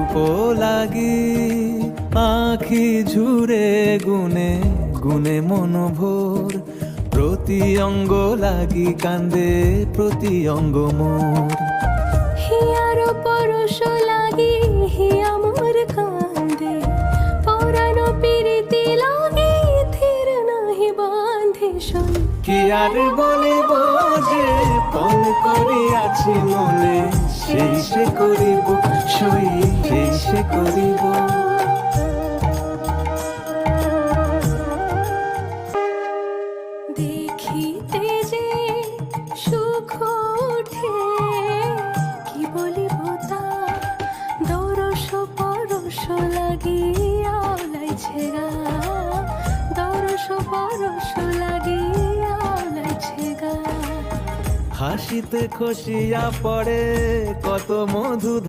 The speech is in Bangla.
অল্প লাগি আখি ঝুরে গুনে গুনে মনোভোর, প্রতি অঙ্গ লাগি কান্দে প্রতি অঙ্গ মোর। হিয়ার পরশ লাগি হিয়া মোর কান্দে, পরানো পিরিতি লাগি থির নাহি বাঁধে শোন। কি আর বলিব যে পণ করিয়াছি মনে, সেই সে করিব সই সেই সে করিব। দেখিতে যে সুখ ওঠে কি বলিব তা, দরস পরশ লাগিয়া লাইছে গা, দরস পরশ লাগিয়া লাইছে গা। হাসিতে খসিয়া পড়ে কত মধু